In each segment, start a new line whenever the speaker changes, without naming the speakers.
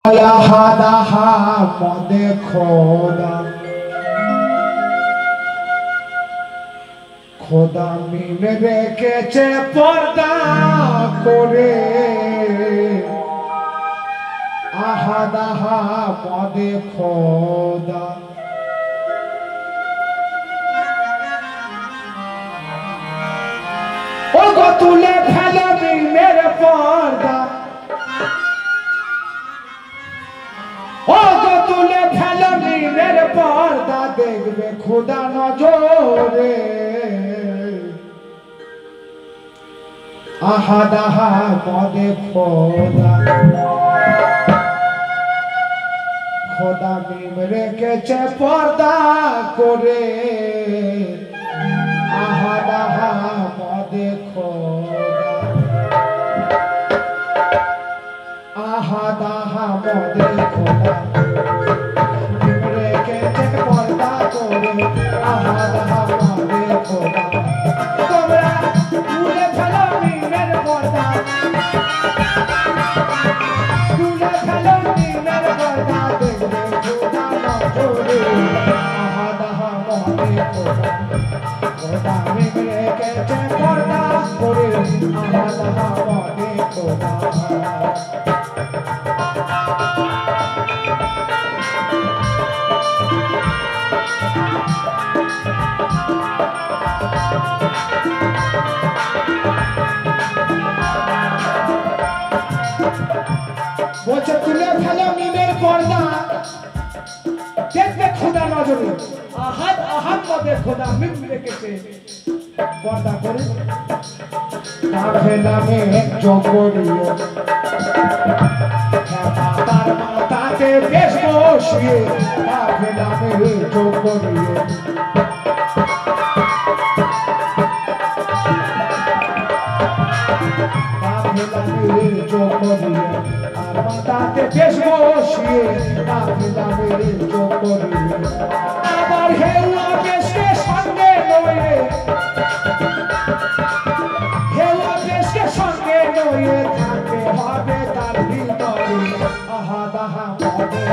হাদাহা মদে খোদা খোদা মিমে রেখেছে পর্দা করে আহাদাহা মদে খোদা ও গো তুলে ফেলে মিমের পর্দা ও গো তুলে ফেলে মিমের পর্দা দেখবে খোদা নজরে আহাদাহা মদে খোদা খোদা মিম রেখেছে পর্দা করে আহাদাহা মদে খোদা আহাদাহা মদে খোদা মিম রেখেছে পর্দা করে আহাদাহা মদে খোদা তোমরা তুলে ফেলো মিমের পর্দা তুলে ফেলো মিমের পর্দা দেখবে খোদা নজরে আহাদাহা মদে খোদা খোদা মিম রেখেছে পর্দা করে আহাদাহা মদে খোদা বলছে তুলে ফেলো মিমের পর্দা দেখবে খোদা নজরে আহাদ আহাদ মদে খোদা মিম রেখেছে পর্দা করে কাফেলামে জগরিয়ে তার মাথাতে বেশ বসিয়ে কাফেলামে জগরিয়ে কাফেলামে জগরিয়ে আর মাথাতে বেশ বসিয়ে কাফেলামে জগরিয়ে আবার হেওয়া বেশকে সঙ্গে নয় সঙ্গে নয়ে থাকতে হবে তার ভিতরে আহাদাহা মদে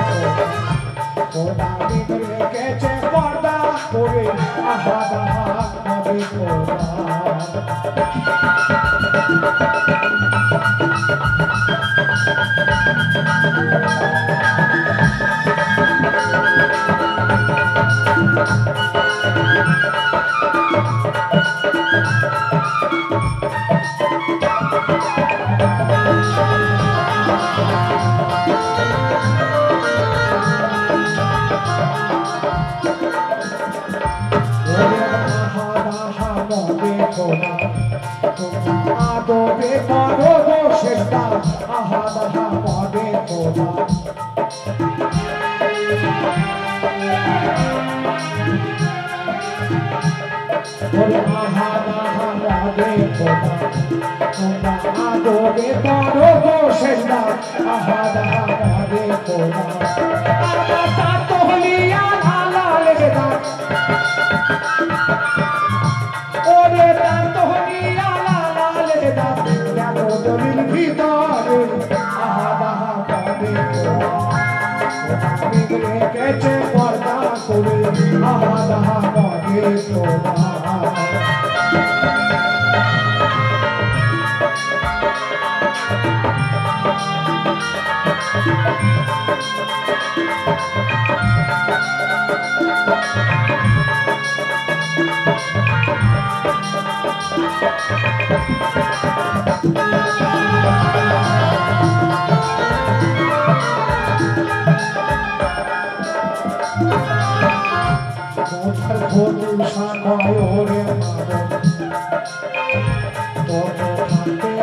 খোদা মিম রেখেছে পর্দা করে আহাদাহা মদে খোদা আদবে করো গো শেষদা আহাদাহা মদে খোদা আহাদাহা মদে খোদা তোমরা আদবে করো গো শেষদা আহাদাহা মদে খোদা আমার তা তোহলিয়া লালা লেগে দা ওরে তা তোহলিয়া লালা লেগে দা দেখো দলিল ভিতরে আহাদাহা মদে খোদা মিম রেখেছে পর্দা করে আহাদাহা মদে খোদা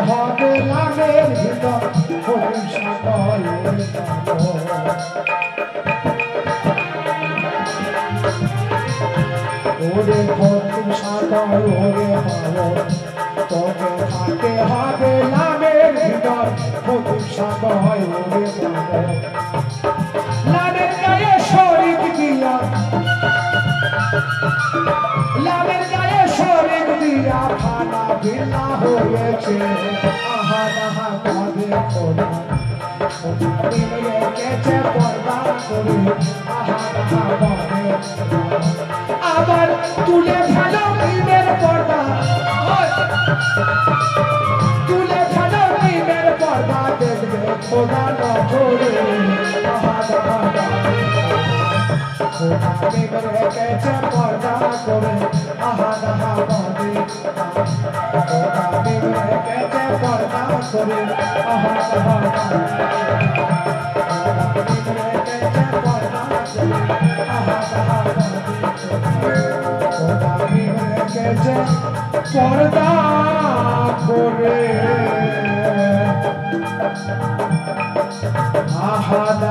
হবে লাভের ভিতর ওরে ভক্তি সাগর ওরে পাবো তোকে থাকতে হবে লাভের ভিতর ভক্তি সাগর ওরে পাবো লাভের গায়ে শরীর দিয়া লাভের গায়ে শরীর দিয়া ফানা ভিলা হয়েছে আহাদাহা মদে খোদা রেখেছে পর্দা করে আহা আহা বলে আবার তুলে ফেলো নিমের পর্দা তুলে ফেলো নিমের পর্দা দেখবে খোদা নজরে আহা আহা খোদা নিম রেখেছে পর্দা করে আহা আহা বলে খোদা নিম রেখেছে পর্দা করে আহা আহা পর্দা করে আহা